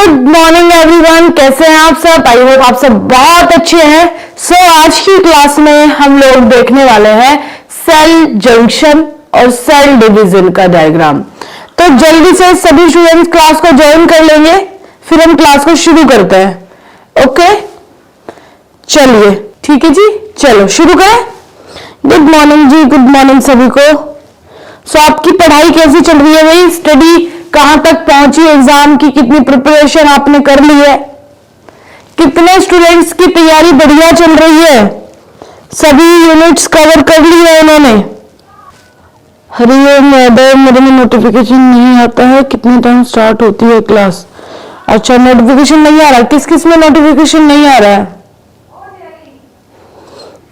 Good morning everyone, कैसे हैं आप सब। आई होप आप सब बहुत अच्छे हैं। आज की क्लास में हम लोग देखने वाले हैं सेल जंक्शन और सेल डिवीजन का डायग्राम। तो जल्दी से सभी स्टूडेंट्स क्लास को ज्वाइन कर लेंगे, फिर हम क्लास को शुरू करते हैं। ओके, चलिए ठीक है जी, चलो शुरू करें। गुड मॉर्निंग जी, गुड मॉर्निंग सभी को। आपकी पढ़ाई कैसी चल रही है भाई? स्टडी कहां तक पहुंची? एग्जाम की कितनी प्रिपरेशन आपने कर ली है? कितने स्टूडेंट्स की तैयारी बढ़िया चल रही है? सभी यूनिट्स कवर कर ली है उन्होंने? हरिओम मैडम, मेरे में नोटिफिकेशन नहीं आता है, कितने टाइम स्टार्ट होती है क्लास? अच्छा, नोटिफिकेशन नहीं आ रहा। किस किस में नोटिफिकेशन नहीं आ रहा है?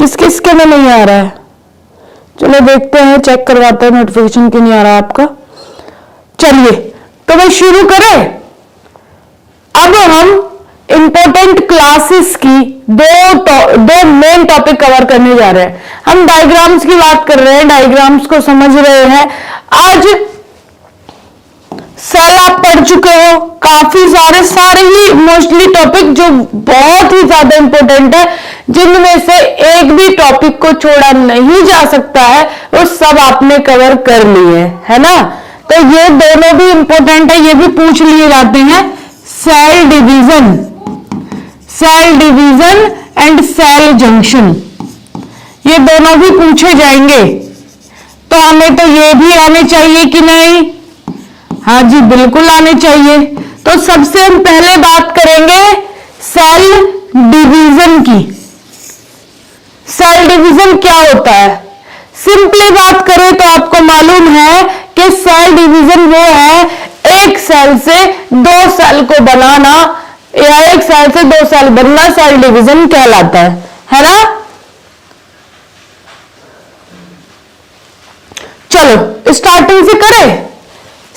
किस किस के में नहीं आ रहा है? चलो देखते हैं, चेक करवाते हैं नोटिफिकेशन क्यों नहीं आ रहा आपका। चलिए तो भाई शुरू करें। अब हम इंपॉर्टेंट क्लासेस की दो मेन टॉपिक कवर करने जा रहे हैं। हम डायग्राम्स की बात कर रहे हैं, डायग्राम्स को समझ रहे हैं। आज सेल आप पढ़ चुके हो, काफी सारे ही मोस्टली टॉपिक जो बहुत ही ज्यादा इंपॉर्टेंट है, जिनमें से एक भी टॉपिक को छोड़ा नहीं जा सकता है, वो सब आपने कवर कर लिए है ना। तो ये दोनों भी इंपॉर्टेंट है, ये भी पूछ लिए जाते हैं। Cell division and cell junction, ये दोनों भी पूछे जाएंगे। तो हमें तो ये भी आने चाहिए कि नहीं? हाँ जी, बिल्कुल आने चाहिए। तो सबसे हम पहले बात करेंगे सेल डिवीजन की। सेल डिवीजन क्या होता है? सिंपली बात करें तो आपको मालूम है कि सेल डिवीजन वो है एक सेल से दो सेल को बनाना, या एक सेल से दो सेल बनना सेल डिवीजन कहलाता है ना। चलो स्टार्टिंग से करें,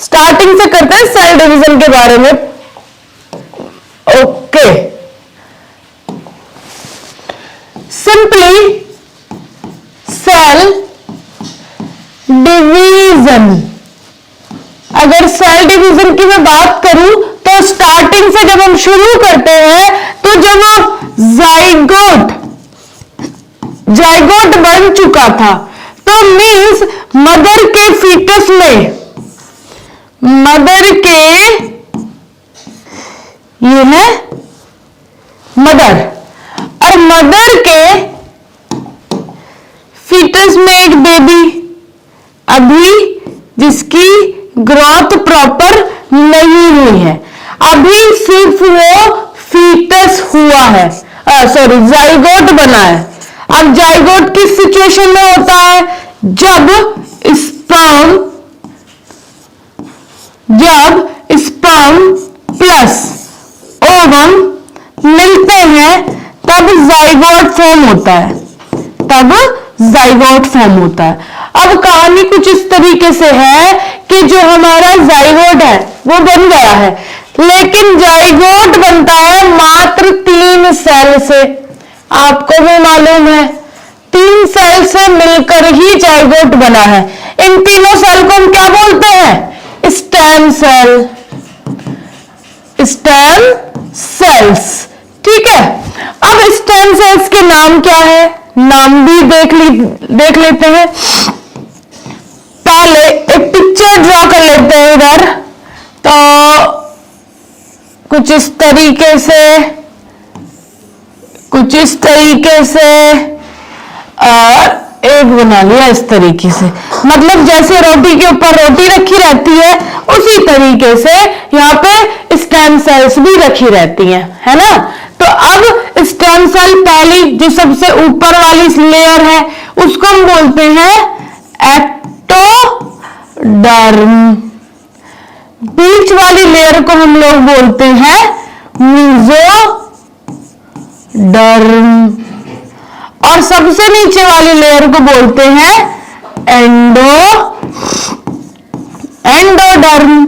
स्टार्टिंग से करते हैं सेल डिवीजन के बारे में। ओके, सिंपली सेल डिवीजन, अगर सेल डिवीजन की मैं बात करूं तो स्टार्टिंग से जब हम शुरू करते हैं तो जब जाइगोट बन चुका था, तो मींस मदर के फीटस में, मदर के, ये है मदर, और मदर के फीटस में एक बेबी अभी जिसकी ग्रोथ प्रॉपर नहीं हुई है, अभी सिर्फ वो फीटस हुआ है, सॉरी जाइगोट बना है। अब जाइगोट किस सिचुएशन में होता है? जब स्पर्म प्लस ओवम मिलते हैं तब जाइगोट फॉर्म होता है, तब जाइगोट फॉर्म होता है। अब कहानी कुछ इस तरीके से है कि जो हमारा जाइगोट है वो बन गया है, लेकिन जाइगोट बनता है मात्र 3 सेल से। आपको भी मालूम है 3 सेल से मिलकर ही जाइगोट बना है। इन तीनों सेल को हम क्या बोलते हैं? Stem cell, stem cells. ठीक है, अब स्टेम सेल्स के नाम क्या है? नाम भी देख लेते हैं। पहले एक पिक्चर ड्रॉ कर लेते हैं इधर। तो कुछ इस तरीके से और एक बना लिया इस तरीके से, मतलब जैसे रोटी के ऊपर रोटी रखी रहती है उसी तरीके से यहाँ पे स्टेम सेल्स भी रखी रहती हैं, है ना। तो अब स्टेम सेल पहली जो सबसे ऊपर वाली लेयर है उसको हम बोलते हैं एक्टोडर्म, बीच वाली लेयर को हम लोग बोलते हैं मेसोडर्म, और सबसे नीचे वाली लेयर को बोलते हैं एंडोडर्म।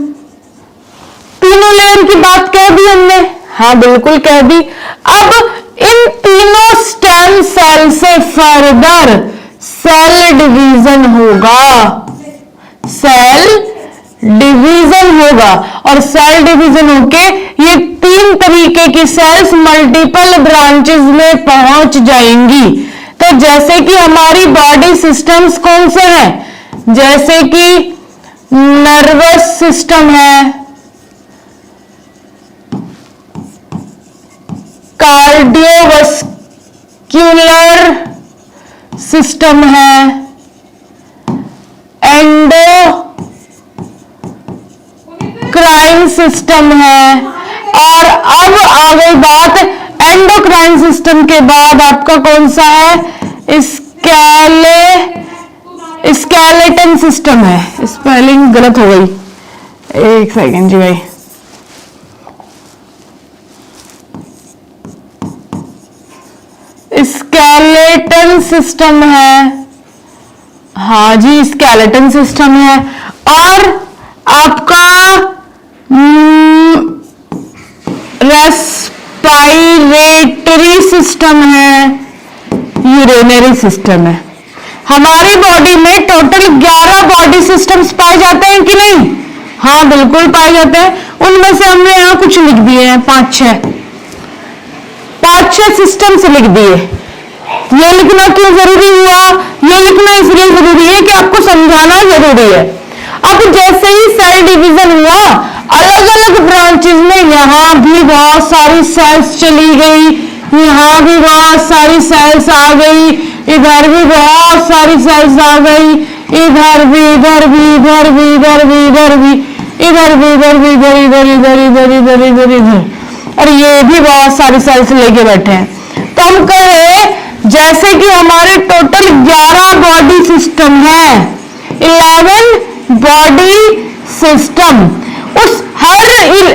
तीनों लेयर की बात कह दी हमने, हाँ बिल्कुल कह दी। अब इन तीनों स्टेम सेल से फर्दर सेल डिवीजन होगा, सेल डिवीजन होगा, और सेल डिवीजन होके ये कि सेल्स मल्टीपल ब्रांचेस में पहुंच जाएंगी। तो जैसे कि हमारी बॉडी सिस्टम्स कौन से हैं, जैसे कि नर्वस सिस्टम है, कार्डियोवास्कुलर सिस्टम है, एंडोक्राइन सिस्टम है, और अब आ गई बात एंडोक्राइन सिस्टम के बाद आपका कौन सा है, स्केलेटन सिस्टम है। स्पेलिंग गलत हो गई, एक सेकेंड जी भाई। स्केलेटन सिस्टम है, हाँ जी स्केलेटन सिस्टम है। और आपका रेस्पायरेटरी सिस्टम है, यूरिनरी सिस्टम है। हमारी बॉडी में टोटल 11 बॉडी सिस्टम्स पाए जाते हैं कि नहीं? हाँ बिल्कुल पाए जाते हैं। उनमें से हमने यहाँ कुछ लिख दिए हैं, 5-6 सिस्टम्स लिख दिए। ये लिखना क्यों जरूरी हुआ? ये लिखना इसलिए जरूरी है कि आपको समझाना जरूरी है। अब जैसे ही सेल डिवीजन हुआ, अलग अलग ब्रांचेस में यहाँ भी बहुत सारी सेल्स चली गई, यहाँ भी बहुत सारी सेल्स आ गई, इधर भी बहुत सारी सेल्स आ गई, इधर भी, इधर भी, इधर भी, इधर भी, इधर भी, इधर भी, इधर भी, इधर, इधर, इधर, इधर, इधर, इधर, इधर, और ये भी बहुत सारी सेल्स लेके बैठे हैं। तो हम कहे जैसे कि हमारे टोटल 11 बॉडी सिस्टम है, 11 बॉडी सिस्टम, उस हर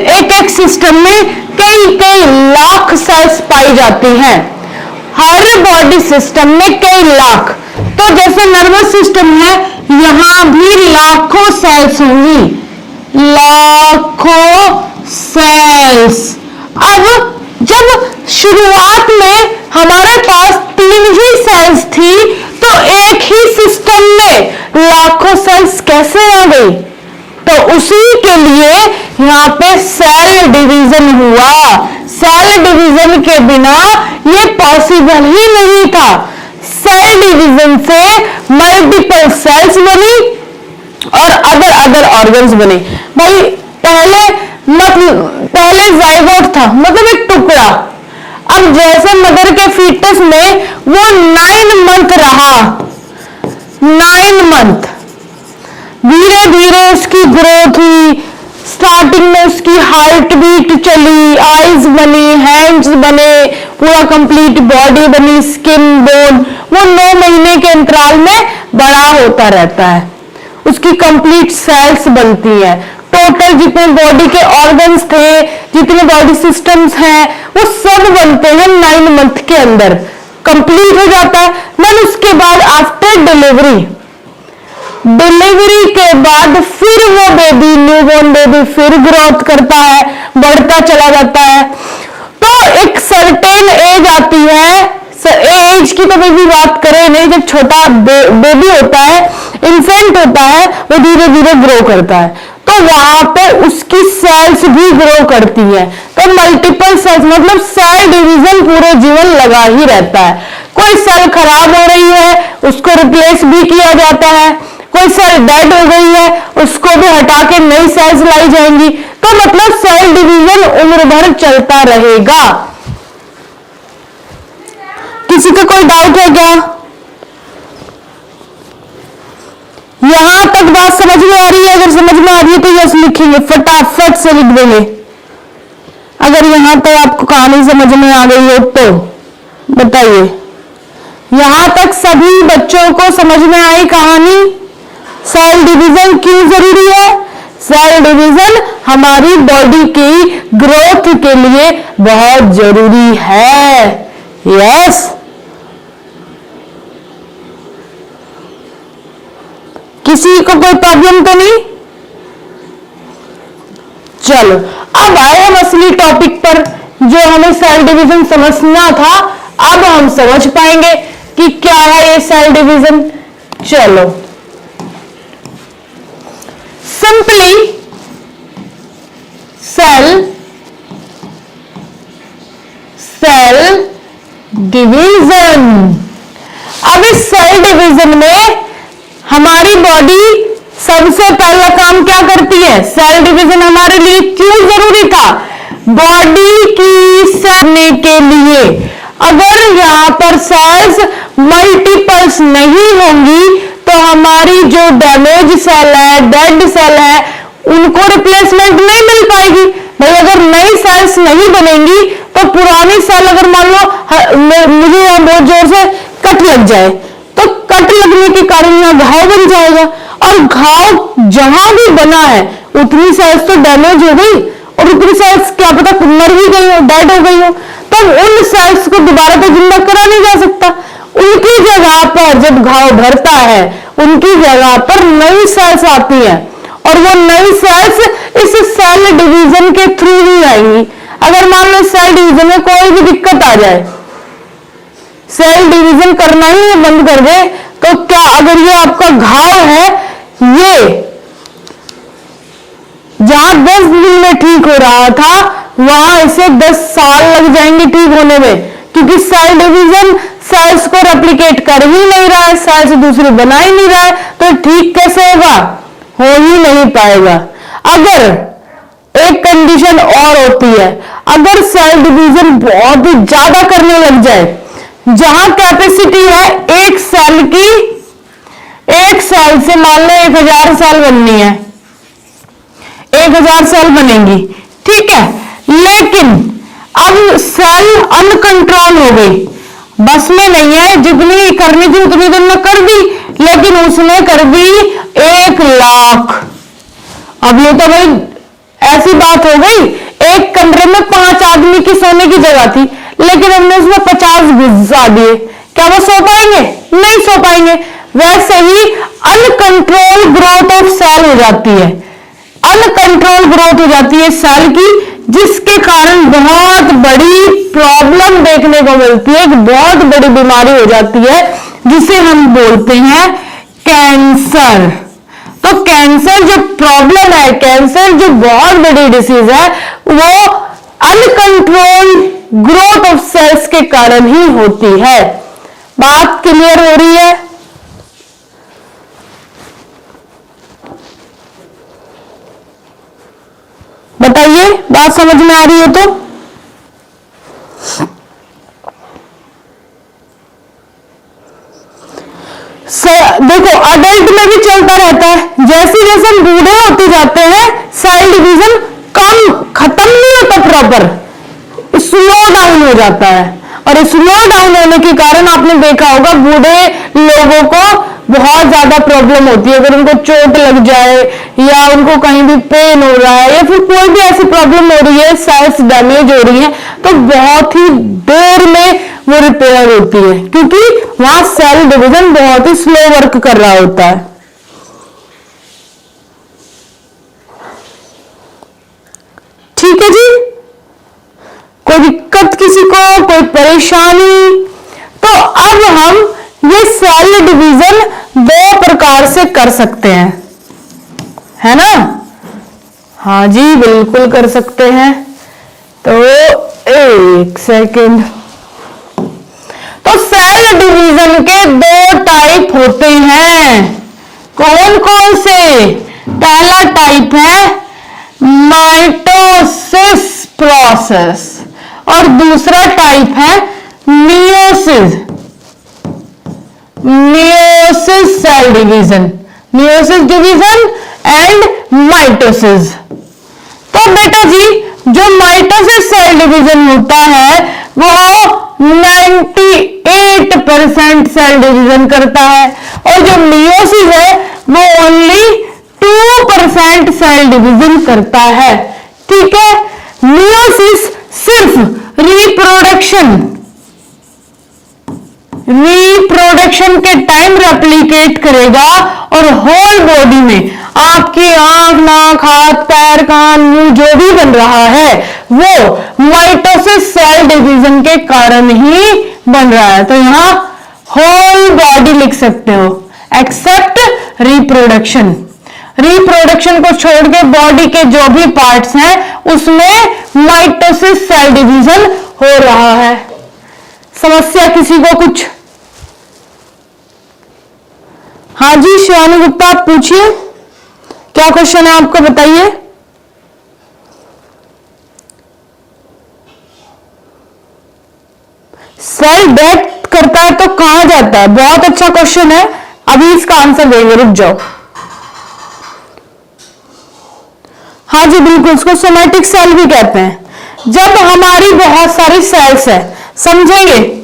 एक एक सिस्टम में कई कई लाख सेल्स पाई जाती हैं। हर बॉडी सिस्टम में कई लाख। तो जैसे नर्वस सिस्टम है, यहां भी लाखों सेल्स होंगी, लाखों सेल्स। अब जब शुरुआत में हमारे पास 3 ही सेल्स थी, तो एक ही सिस्टम में लाखों सेल्स कैसे आ गई? तो उसी के लिए यहाँ पे सेल डिवीजन हुआ। सेल डिवीजन के बिना ये पॉसिबल ही नहीं था। सेल डिवीजन से मल्टीपल सेल्स बनी और अदर ऑर्गन्स बने। भाई पहले जाइगोट था, मतलब एक टुकड़ा। अब जैसे मदर के फीटस में वो 9 मंथ रहा, 9 मंथ, धीरे धीरे उसकी ग्रोथ हुई। स्टार्टिंग में उसकी हार्ट बीट चली, आईज बनी, हैंड्स बने, पूरा कंप्लीट बॉडी बनी, स्किन, बोन। वो 9 महीने के अंतराल में बड़ा होता रहता है, उसकी कंप्लीट सेल्स बनती है। टोटल जितने बॉडी के ऑर्गन्स थे, जितने बॉडी सिस्टम्स हैं, वो सब बनते हैं 9 मंथ के अंदर, कंप्लीट हो जाता है। देन उसके बाद आफ्टर डिलीवरी के बाद फिर वो बेबी, न्यूबॉर्न बेबी फिर ग्रोथ करता है, बढ़ता चला जाता है। तो एक सर्टेन एज आती है, एज की तो बेबी बात करें नहीं, जब छोटा बेबी होता है, इन्फेंट होता है, वो धीरे धीरे ग्रो करता है, तो वहां पे उसकी सेल्स भी ग्रो करती है। तो मल्टीपल सेल्स मतलब सेल डिवीजन पूरे जीवन लगा ही रहता है। कोई सेल खराब हो रही है, उसको रिप्लेस भी किया जाता है, कोई सेल डेड हो गई है, उसको भी हटा के नई सेल्स लाई जाएंगी। तो मतलब सेल डिवीजन उम्र भर चलता रहेगा। किसी का कोई डाउट है क्या? यहां तक बात समझ में आ रही है? अगर समझ में आ रही है तो यस लिखेंगे, फटाफट से लिख देंगे। अगर यहां तक आपको कहानी समझ में आ गई हो तो बताइए। यहां तक सभी बच्चों को समझ में आई कहानी? सेल डिवीजन क्यों जरूरी है? सेल डिवीजन हमारी बॉडी की ग्रोथ के लिए बहुत जरूरी है। यस, किसी को कोई प्रॉब्लम तो नहीं? चलो अब आए हम असली टॉपिक पर, जो हमें सेल डिवीजन समझना था। अब हम समझ पाएंगे कि क्या है ये सेल डिवीजन। चलो, सिंपली सेल डिवीजन। अब इस सेल डिवीजन में हमारी बॉडी सबसे पहला काम क्या करती है? सेल डिवीजन हमारे लिए क्यों जरूरी था? बॉडी की करने के लिए। अगर यहां पर सेल्स मल्टीपल्स नहीं होंगी तो हमारी जो डैमेज सेल है, डेड सेल है, उनको रिप्लेसमेंट नहीं मिल पाएगी। भाई अगर नई सेल्स नहीं बनेंगी तो पुरानी सेल, अगर मान लो मुझे यहां बहुत जोर से कट लग जाए तो कट लगने के कारण यहां घाव बन जाएगा, और घाव जहां भी बना है उतनी सेल्स तो डैमेज हो गई, और उतनी सेल्स क्या पता मर ही गई हो, डेड हो गई हो, तब उन सेल्स को दोबारा तो जिंदा करा नहीं जा सकता। उनकी जगह पर जब घाव भरता है उनकी जगह पर नई सेल्स आती है, और वो नई सेल्स इस सेल डिवीजन के थ्रू ही आएंगी। अगर मान लो सेल डिवीजन में कोई भी दिक्कत आ जाए, सेल डिवीजन करना ही बंद कर दे, तो क्या अगर ये आपका घाव है, ये जहां 10 दिन में ठीक हो रहा था वहां इसे 10 साल लग जाएंगे ठीक होने में, क्योंकि सेल डिवीजन सेल्स को रेप्लिकेट कर ही नहीं रहा है, सेल्स दूसरी बना ही नहीं रहा है, तो ठीक कैसे होगा? हो ही नहीं पाएगा। अगर एक कंडीशन और होती है, अगर सेल डिवीजन बहुत ही ज्यादा करने लग जाए, जहां कैपेसिटी है एक सेल की, एक सेल से मान लो 1000 सेल बननी है, 1000 सेल बनेंगी, ठीक है, लेकिन अब सेल अनकंट्रोल हो गई, बस में नहीं है, जितनी करनी थी उतनी दिन में कर दी, लेकिन उसने कर दी 1 लाख। अब ये तो भाई ऐसी बात हो गई, एक कमरे में 5 आदमी की सोने की जगह थी, लेकिन हमने उसमें 50 घुसा दिए, क्या वो सो पाएंगे? नहीं सो पाएंगे। वैसे ही अनकंट्रोल ग्रोथ ऑफ सेल हो जाती है, अनकंट्रोल ग्रोथ हो जाती है सेल की, जिसके कारण बहुत बड़ी प्रॉब्लम देखने को मिलती है, एक बहुत बड़ी बीमारी हो जाती है जिसे हम बोलते हैं कैंसर। तो कैंसर जो प्रॉब्लम है, कैंसर जो बहुत बड़ी डिसीज है, वो अनकंट्रोल ग्रोथ ऑफ सेल्स के कारण ही होती है। बात क्लियर हो रही है? बताइए, बात समझ में आ रही है तो? देखो अडल्ट में भी चलता रहता है, जैसे जैसे हम बूढ़े होते जाते हैं सेल डिवीजन खत्म नहीं होता, प्रॉपर स्लो डाउन हो जाता है, और स्लो डाउन होने के कारण आपने देखा होगा बूढ़े लोगों को बहुत ज्यादा प्रॉब्लम होती है। अगर उनको चोट लग जाए या उनको कहीं भी पेन हो रहा है या फिर कोई भी ऐसी प्रॉब्लम हो रही है, सेल्स डैमेज हो रही है, तो बहुत ही देर में वो रिपेयर होती है, क्योंकि वहां सेल डिवीजन बहुत ही स्लो वर्क कर रहा होता है। ठीक है जी, कोई दिक्कत किसी को, कोई परेशानी? तो अब हम ये सेल डिवीजन 2 प्रकार से कर सकते हैं, है ना? हाँ जी, बिल्कुल कर सकते हैं। तो एक सेकंड। तो सेल डिवीजन के 2 टाइप होते हैं, कौन कौन से? पहला टाइप है माइटोसिस प्रोसेस, और दूसरा टाइप है meiosis, meiosis cell division, meiosis division and mitosis. तो बेटा जी, जो माइटोसिस सेल डिवीजन होता है वो 98% सेल डिवीजन करता है, और जो मियोसिस है वो ओनली 2% सेल डिवीजन करता है। ठीक है, मियोसिस सिर्फ रिप्रोडक्शन के टाइम रेप्लिकेट करेगा, और होल बॉडी में आपकी आंख, नाक, हाथ, पैर, कान, मुंह जो भी बन रहा है वो माइटोसिस सेल डिवीजन के कारण ही बन रहा है। तो यहां होल बॉडी लिख सकते हो, एक्सेप्ट रिप्रोडक्शन। रिप्रोडक्शन को छोड़ के बॉडी के जो भी पार्ट्स हैं उसमें माइटोसिस सेल डिवीजन हो रहा है। समस्या किसी को कुछ? हाँ जी शिवानी गुप्ता, आप पूछिए, क्या क्वेश्चन है आपको, बताइए। सेल डेथ करता है तो कहां जाता है? बहुत अच्छा क्वेश्चन है, अभी इसका आंसर देंगे, रुक जाओ। हाँ जी बिल्कुल, इसको सोमैटिक सेल भी कहते हैं। जब हमारी बहुत सारी सेल्स है, समझेंगे,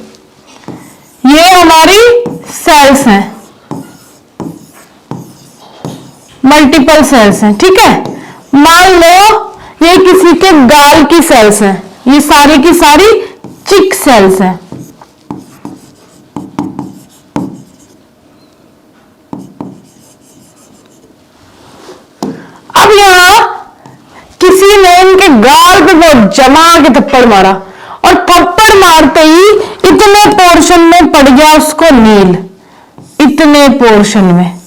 ये हमारी सेल्स हैं, मल्टीपल सेल्स हैं, ठीक है। मान लो ये किसी के गाल की सेल्स हैं, ये सारी की सारी चिक सेल्स हैं। अब यहां किसी ने इनके गाल पे बहुत जमा के थप्पड़ मारा और थप्पड़ मारते ही इतने पोर्शन में पड़ गया उसको नील, इतने पोर्शन में,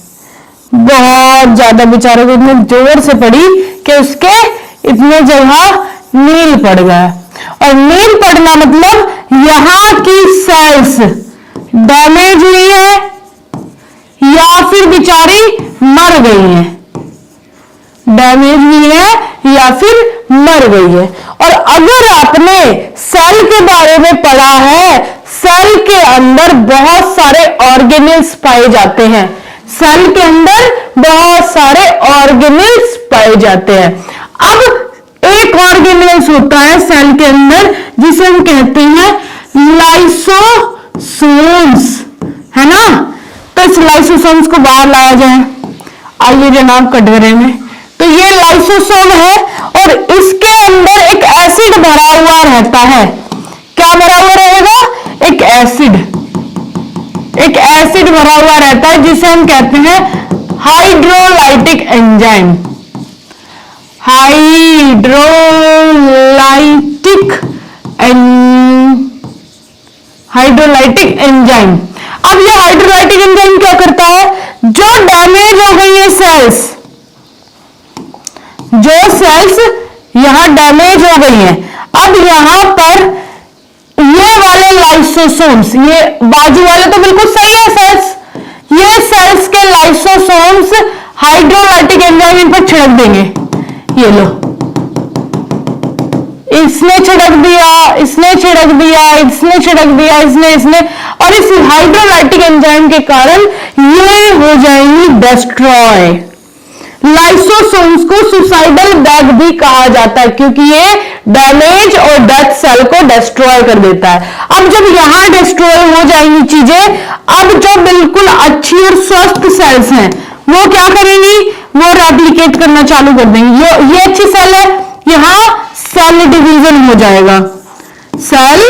बहुत ज्यादा बेचारे को इतने जोर से पड़ी कि उसके इतने जगह नील पड़ गया। और नील पड़ना मतलब यहां की सेल्स डैमेज हुई है या फिर बेचारी मर गई है, डैमेज हुई है या फिर मर गई है। और अगर आपने सेल के बारे में पढ़ा है, सेल के अंदर बहुत सारे ऑर्गेनेल्स पाए जाते हैं, सेल के अंदर बहुत सारे ऑर्गेनेल्स पाए जाते हैं। अब एक ऑर्गेनेल्स होता है सेल के अंदर जिसे हम कहते हैं लाइसोसोम्स, है ना। तो इस लाइसोसोम्स को बाहर लाया जाए, आइए जनाब कटघरे में। तो ये लाइसोसोम है और इसके अंदर एक एसिड भरा हुआ रहता है। क्या भरा हुआ रहेगा? एक एसिड, एक एसिड भरा हुआ रहता है जिसे हम कहते हैं हाइड्रोलाइटिक एंजाइम, हाइड्रोलाइटिक एंजाइम। अब यह हाइड्रोलाइटिक एंजाइम क्या करता है? जो डैमेज हो गई है सेल्स, जो सेल्स यहां डैमेज हो गई हैं, अब यहां पर ये वाले लाइसोसोम्स, ये बाजू वाले तो बिल्कुल सही है सेल्स, ये सेल्स के लाइसोसोम्स हाइड्रोलाइटिक एंजाइम इन पर छिड़क देंगे। ये लो, इसने छिड़क दिया, इसने छिड़क दिया, इसने छिड़क दिया, इसने और इस हाइड्रोलाइटिक एंजाइम के कारण ये हो जाएंगी डिस्ट्रॉय। लाइसोसोम्स को सुसाइडल बैग भी कहा जाता है क्योंकि ये डैमेज और डेथ सेल को डिस्ट्रॉय कर देता है। अब जब यहां डिस्ट्रॉय हो जाएंगी चीजें, अब जो बिल्कुल अच्छी और स्वस्थ सेल्स हैं वो क्या करेंगी? वो रेप्लिकेट करना चालू कर देंगी। ये अच्छी सेल है, यहां सेल डिवीजन हो जाएगा, सेल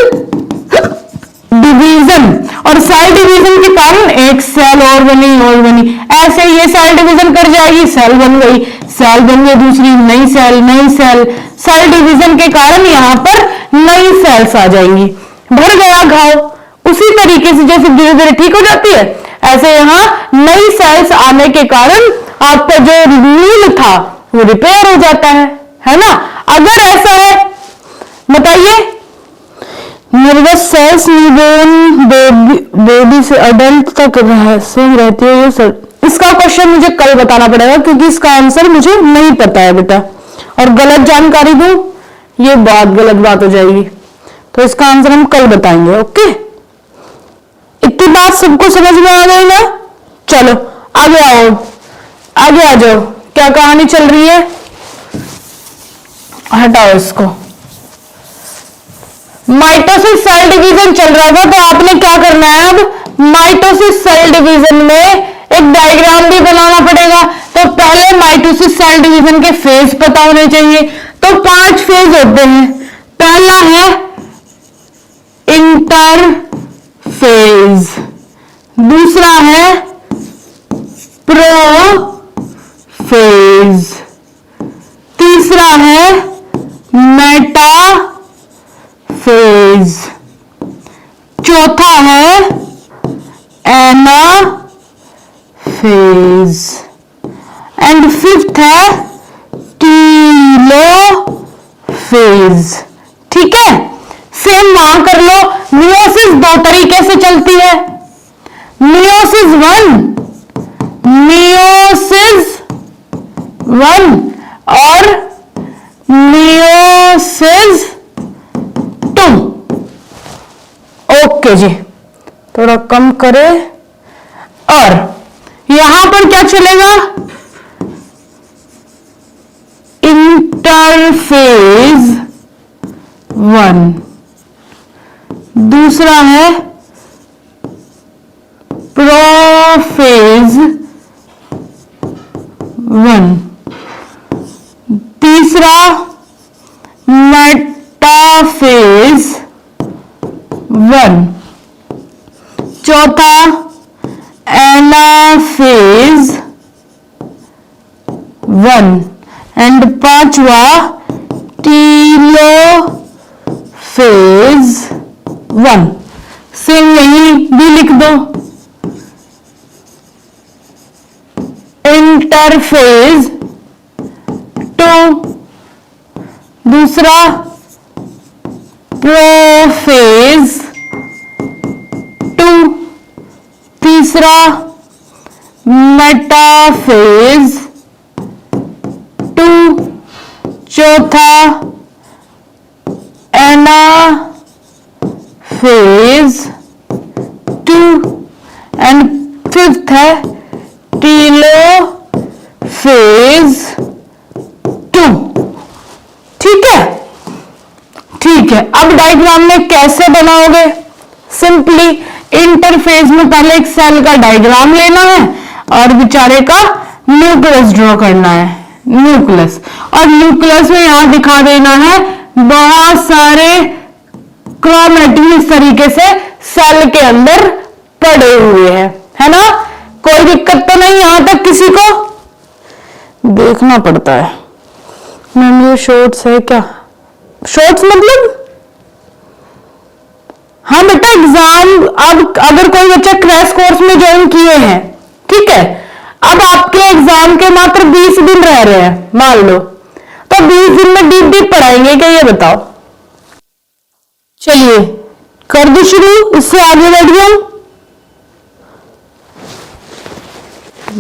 डिवीजन, और सेल डिवीजन के कारण एक सेल और बनी, ऐसे ये सेल डिवीजन कर जाएगी, सेल बन गई, सेल बन गई दूसरी, नई सेल, नई सेल, सेल डिवीजन के कारण यहां पर नई सेल्स आ जाएंगी। भर गया घाव, उसी तरीके से जैसे धीरे धीरे ठीक हो जाती है, ऐसे यहां नई सेल्स आने के कारण आपका जो नील था वो रिपेयर हो जाता है ना। अगर ऐसा है बताइए, नर्वस सेल्स न्यूबॉर्न बेबी से अडल्ट तक सेम रहती है ये सब। इसका क्वेश्चन मुझे कल बताना पड़ेगा क्योंकि इसका आंसर मुझे नहीं पता है बेटा, और गलत जानकारी दूं ये बहुत गलत बात हो जाएगी, तो इसका आंसर हम कल बताएंगे। ओके, इतनी बात सबको समझ में आ गई ना? चलो आगे आओ, आगे आ जाओ, क्या कहानी चल रही है, हटाओ इसको। माइटोसिस सेल डिवीजन चल रहा था, तो आपने क्या करना है, अब माइटोसिस सेल डिवीजन में एक डायग्राम भी बनाना पड़ेगा। तो पहले माइटोसिस सेल डिवीजन के फेज पता होने चाहिए। तो 5 फेज होते हैं। पहला है इंटरफेज, दूसरा है प्रोफेज, तीसरा है मेटाफेज, चौथा है एनाफेज एंड फिफ्थ है टीलोफेज। ठीक है, सेम वहां कर लो। मियोसिस दो तरीके से चलती है, मियोसिस वन और मियोसिस टू। ओके जी, थोड़ा कम करें। और यहां पर क्या चलेगा, इंटरफेज 1, दूसरा है प्रोफेज 1, तीसरा मेटाफेज 1, चौथा एनाफेज 1 एंड पांचवा टीलोफेज 1। सेम यही भी लिख दो, इंटरफेज 2, दूसरा प्रोफेज 2, तीसरा मेटाफेज 2, चौथा एनाफेज 2 एंड फिफ्थ है टीलोफेज 2। ठीक है, ठीक है। अब डायग्राम में कैसे बनाओगे, सिंपली इंटरफेज में पहले एक सेल का डायग्राम लेना है और बेचारे का न्यूक्लियस ड्रॉ करना है, न्यूक्लियस। और न्यूक्लियस में यहां दिखा देना है बहुत सारे क्रोमैटिन इस तरीके से सेल के अंदर पड़े हुए हैं, है ना। कोई दिक्कत तो नहीं, यहां तक किसी को देखना पड़ता है। मैम ये शॉर्ट्स है क्या, शॉर्ट्स मतलब, हाँ बेटा एग्जाम, अब अगर कोई बच्चा क्रैश कोर्स में ज्वाइन किए हैं, ठीक है, अब आपके एग्जाम के मात्र 20 दिन रह रहे हैं मान लो, तो 20 दिन में डीप डीप पढ़ाएंगे क्या, ये बताओ। चलिए कर दो शुरू, इससे आगे बढ़िए हम,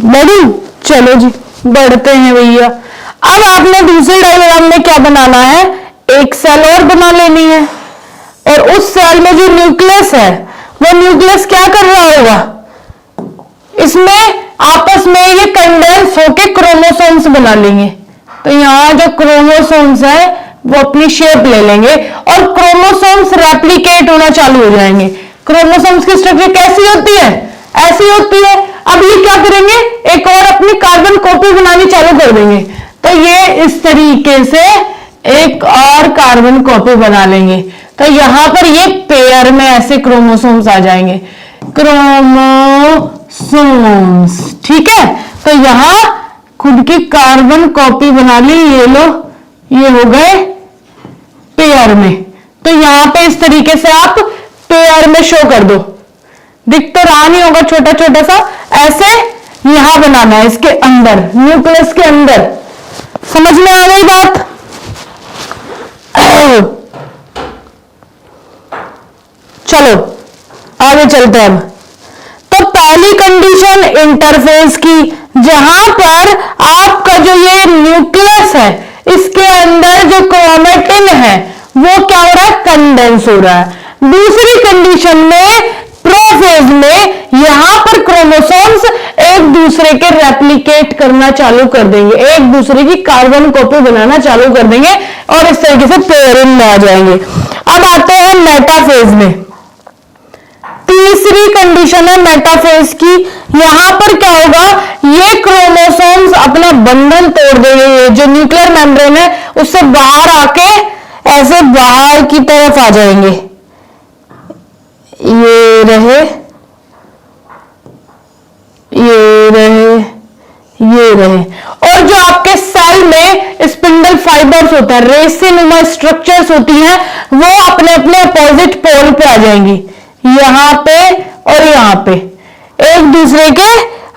बढ़ू, चलो जी बढ़ते हैं भैया। अब आपने दूसरे डायग्राम में क्या बनाना है, एक सेल और बना लेनी है और उस सेल में जो न्यूक्लियस है वो न्यूक्लियस क्या कर रहा होगा, इसमें आपस में ये कंडेंस होके क्रोमोसोम्स बना लेंगे। तो यहां जो क्रोमोसोम्स है वो अपनी शेप ले लेंगे और क्रोमोसोम्स रेप्लिकेट होना चालू हो जाएंगे। क्रोमोसोम्स की स्ट्रक्चर कैसी होती है, ऐसी होती है। अब ये क्या करेंगे, एक और अपनी कार्बन कॉपी बनानी चालू कर देंगे। तो ये इस तरीके से एक और कार्बन कॉपी बना लेंगे। तो यहां पर ये पेयर में ऐसे क्रोमोसोम्स आ जाएंगे, क्रोमोसोम्स, ठीक है। तो यहां खुद की कार्बन कॉपी बना ली, ये लो, ये हो गए पेयर में। तो यहां पे इस तरीके से आप पेयर में शो कर दो, दिख तो रहा नहीं होगा छोटा छोटा सा, ऐसे यहां बनाना है, इसके अंदर, न्यूक्लियस के अंदर। समझ में आ गई बात। चलो आगे चलते हैं। तो पहली कंडीशन इंटरफेस की, जहां पर आपका जो ये न्यूक्लियस है इसके अंदर जो क्रोमैटिन है वो क्या हो रहा है, कंडेंस हो रहा है। दूसरी कंडीशन में प्रोफेज में यहां पर क्रोमोसोम्स एक दूसरे के रेप्लिकेट करना चालू कर देंगे, एक दूसरे की कार्बन कॉपी बनाना चालू कर देंगे और इस तरीके से पेयरिंग में आ जाएंगे। अब आते हैं मेटाफेज में। तीसरी कंडीशन है मेटाफेज की, यहां पर क्या होगा, ये क्रोमोसोम्स अपना बंधन तोड़ देंगे, ये जो न्यूक्लियर मेम्ब्रेन है उससे बाहर आके ऐसे बाहर की तरफ आ जाएंगे, ये रहे, ये रहे, ये रहे। और जो आपके सेल में स्पिंडल फाइबर्स होता है, रेसिनुमा स्ट्रक्चर्स होती हैं, वो अपने अपने अपोजिट पोल पे आ जाएंगी, यहां पे और यहां पे एक दूसरे के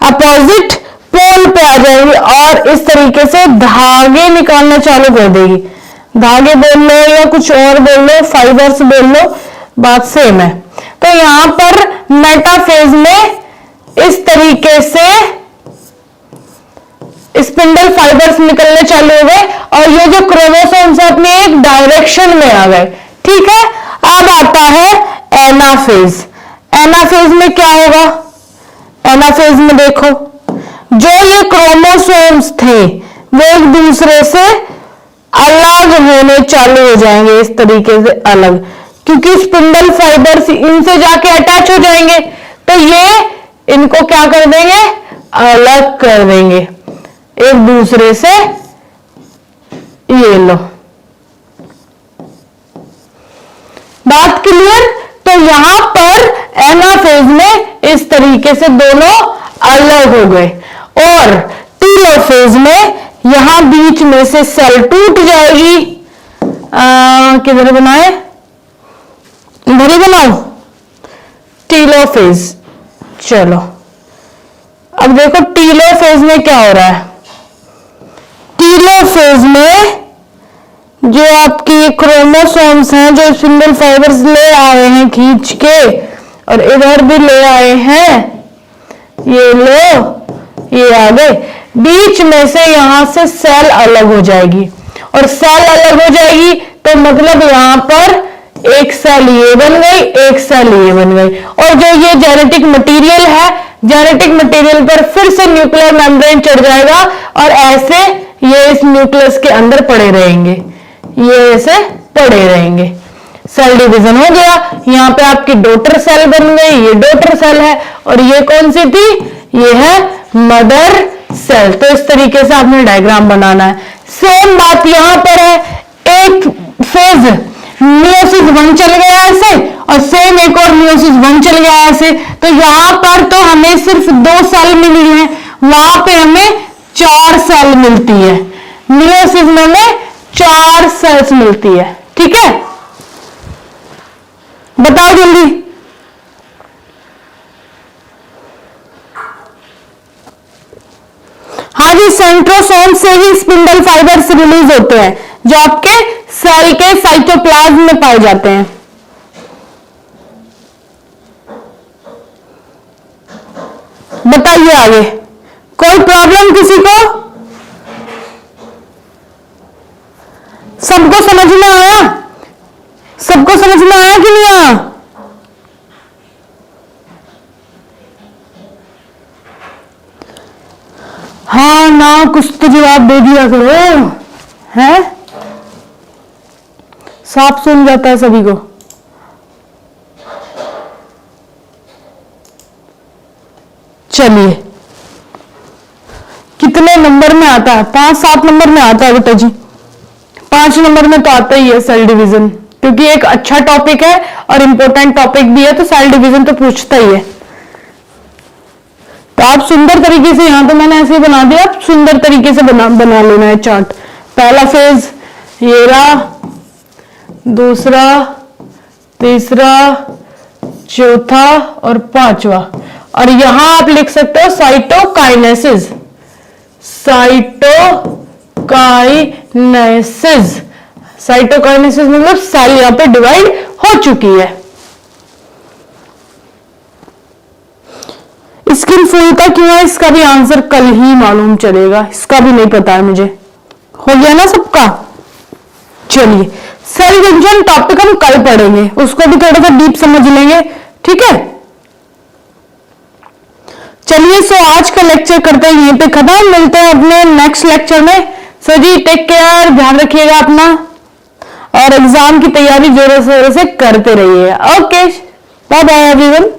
अपोजिट पोल पे आ जाएंगी और इस तरीके से धागे निकालना चालू कर देगी। धागे बोल लो या कुछ और बोल लो, फाइबर्स बोल लो, बात सेम है। तो यहां पर मेटाफेज में इस तरीके से स्पिंडल फाइबर्स निकलने चालू हो गए और ये जो क्रोमोसोम्स है अपने एक डायरेक्शन में आ गए। ठीक है, अब आता है एनाफेज। एनाफेज में क्या होगा? एनाफेज में देखो, जो ये क्रोमोसोम्स थे वो एक दूसरे से अलग होने चालू हो जाएंगे, इस तरीके से अलग, क्योंकि स्पिंडल फाइबर्स इनसे जाके अटैच हो जाएंगे, तो ये इनको क्या कर देंगे? अलग कर देंगे एक दूसरे से। ये लो, बात क्लियर? तो यहां पर एनाफेज में इस तरीके से दोनों अलग हो गए, और टीलोफेज में यहां बीच में से सेल टूट जाएगी। किधर बनाए? इधर ही बनाओ, टीलोफेज। चलो अब देखो टीलोफेज में क्या हो रहा है। टीलोफेज में जो आपकी क्रोमोसोम्स हैं, जो स्पिंडल फाइबर्स ले आए हैं खींच के, और इधर भी ले आए हैं, ये लो, ये आ गए, बीच में से यहां से सेल अलग हो जाएगी, और सेल अलग हो जाएगी तो मतलब यहां पर एक सेल ये बन गई, एक सेल ये बन गई, और जो ये जेनेटिक मटेरियल है, जेनेटिक मटेरियल पर फिर से न्यूक्लियर मेम्ब्रेन चढ़ जाएगा, और ऐसे ये इस न्यूक्लियस के अंदर पड़े रहेंगे, ये ऐसे पड़े रहेंगे। सेल डिवीजन हो गया, यहाँ पे आपकी डॉटर सेल बन गई, ये डॉटर सेल है, और ये कौन सी थी? ये है मदर सेल। तो इस तरीके से आपने डायग्राम बनाना है। सेम बात यहां पर है, एक फेज मियोसिस 1 चल गया ऐसे, और सेम एक और मियोसिस 1 चल गया ऐसे, तो यहां पर तो हमें सिर्फ 2 सेल मिली है, वहां पे हमें 4 सेल मिलती है। मियोसिस में हमें 4 सेल्स मिलती है। ठीक है, बताओ जल्दी। हाँ जी, सेंट्रोसोम से ही स्पिंडल फाइबर्स रिलीज होते हैं, जो आपके सेल के साइटोप्लाज्म में पाए जाते हैं। बताइए आगे, कोई प्रॉब्लम किसी को? सबको समझ में आया? सबको समझ में आया कि नहीं आया? हाँ ना, कुछ तो जवाब दे दिया करो, है? साफ सुन जाता है सभी को। चलिए, कितने नंबर में आता है? 5-7 नंबर में आता है बेटा जी। 5 नंबर में तो आता ही है सेल डिवीजन, क्योंकि एक अच्छा टॉपिक है और इंपॉर्टेंट टॉपिक भी है, तो सेल डिवीजन तो पूछता ही है। तो आप सुंदर तरीके से, यहां तो मैंने ऐसे ही बना दिया, आप सुंदर तरीके से बना लेना है चार्ट। पहला फेज ये रहा, दूसरा, तीसरा, चौथा और 5वां, और यहां आप लिख सकते हो साइटोकाइनेसिस। साइटोकाइनेसिस, साइटोकाइनेसिस मतलब सेल यहां पे डिवाइड हो चुकी है। स्किन फूल का क्यों है, इसका भी आंसर कल ही मालूम चलेगा, इसका भी नहीं पता है मुझे। हो गया ना सबका? चलिए, सेल जंक्शन टॉपिक हम कल पढ़ेंगे, उसको भी थोड़ा सा डीप समझ लेंगे। ठीक है, चलिए, सो आज का लेक्चर करते हैं यहीं पे खत्म। मिलते हैं अपने नेक्स्ट लेक्चर में। सो जी, टेक केयर, ध्यान रखिएगा अपना, और एग्जाम की तैयारी जोरों शोरों से करते रहिए। Okay, bye bye everyone.